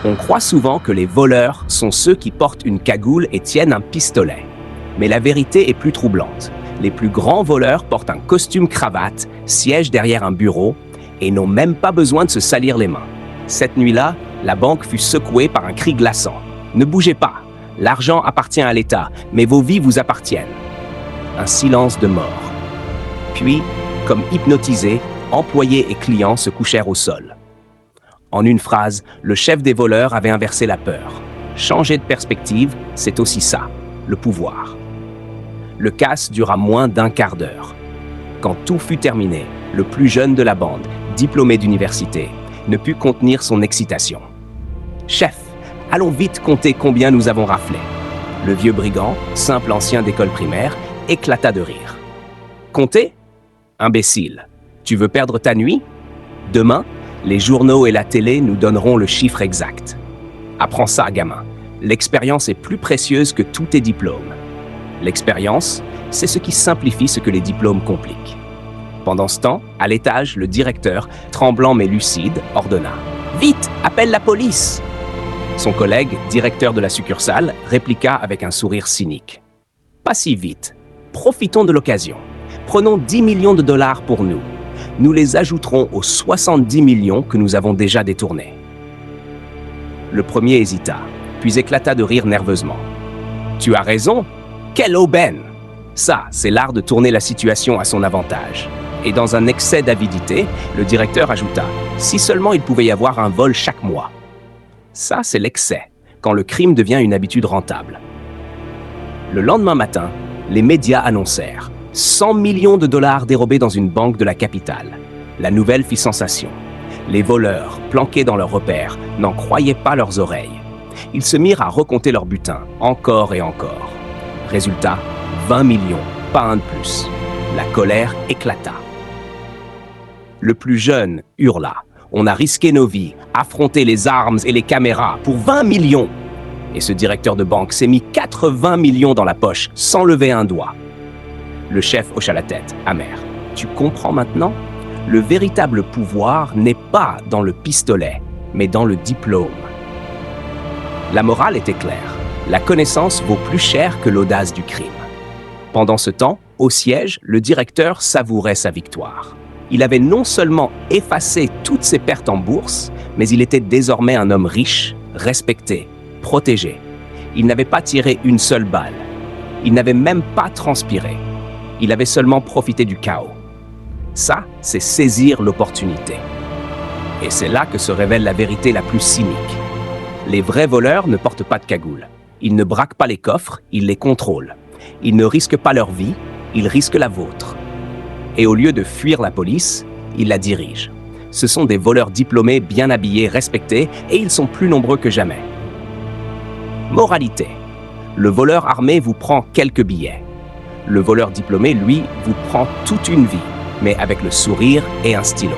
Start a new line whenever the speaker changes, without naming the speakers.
On croit souvent que les voleurs sont ceux qui portent une cagoule et tiennent un pistolet. Mais la vérité est plus troublante. Les plus grands voleurs portent un costume cravate, siègent derrière un bureau et n'ont même pas besoin de se salir les mains. Cette nuit-là, la banque fut secouée par un cri glaçant. Ne bougez pas, l'argent appartient à l'État, mais vos vies vous appartiennent. Un silence de mort. Puis, comme hypnotisés, employés et clients se couchèrent au sol. En une phrase, le chef des voleurs avait inversé la peur. Changer de perspective, c'est aussi ça, le pouvoir. Le casse dura moins d'1 quart d'heure. Quand tout fut terminé, le plus jeune de la bande, diplômé d'université, ne put contenir son excitation. « Chef, allons vite compter combien nous avons raflé. » Le vieux brigand, simple ancien d'école primaire, éclata de rire. « Compter ? Imbécile. Tu veux perdre ta nuit ? Demain, les journaux et la télé nous donneront le chiffre exact. Apprends ça, gamin. L'expérience est plus précieuse que tous tes diplômes. L'expérience, c'est ce qui simplifie ce que les diplômes compliquent. » Pendant ce temps, à l'étage, le directeur, tremblant mais lucide, ordonna « Vite, appelle la police !» Son collègue, directeur de la succursale, répliqua avec un sourire cynique. « Pas si vite. Profitons de l'occasion. Prenons 10 millions de dollars pour nous. Nous les ajouterons aux 70 millions que nous avons déjà détournés. » Le premier hésita, puis éclata de rire nerveusement. « Tu as raison. Quelle aubaine ! Ça, c'est l'art de tourner la situation à son avantage. » Et dans un excès d'avidité, le directeur ajouta « Si seulement il pouvait y avoir un vol chaque mois. » Ça, c'est l'excès, quand le crime devient une habitude rentable. Le lendemain matin, les médias annoncèrent 100 millions de dollars dérobés dans une banque de la capitale. La nouvelle fit sensation. Les voleurs, planqués dans leurs repères, n'en croyaient pas leurs oreilles. Ils se mirent à recompter leur butin, encore et encore. Résultat, 20 millions, pas un de plus. La colère éclata. Le plus jeune hurla. On a risqué nos vies, affronté les armes et les caméras pour 20 millions. Et ce directeur de banque s'est mis 80 millions dans la poche, sans lever un doigt. Le chef hocha la tête, amer. Tu comprends maintenant ? Le véritable pouvoir n'est pas dans le pistolet, mais dans le diplôme. La morale était claire. La connaissance vaut plus cher que l'audace du crime. Pendant ce temps, au siège, le directeur savourait sa victoire. Il avait non seulement effacé toutes ses pertes en bourse, mais il était désormais un homme riche, respecté, protégé. Il n'avait pas tiré une seule balle. Il n'avait même pas transpiré. Il avait seulement profité du chaos. Ça, c'est saisir l'opportunité. Et c'est là que se révèle la vérité la plus cynique. Les vrais voleurs ne portent pas de cagoule. Ils ne braquent pas les coffres, ils les contrôlent. Ils ne risquent pas leur vie, ils risquent la vôtre. Et au lieu de fuir la police, ils la dirigent. Ce sont des voleurs diplômés, bien habillés, respectés, et ils sont plus nombreux que jamais. Moralité. Le voleur armé vous prend quelques billets. Le voleur diplômé, lui, vous prend toute une vie, mais avec le sourire et un stylo.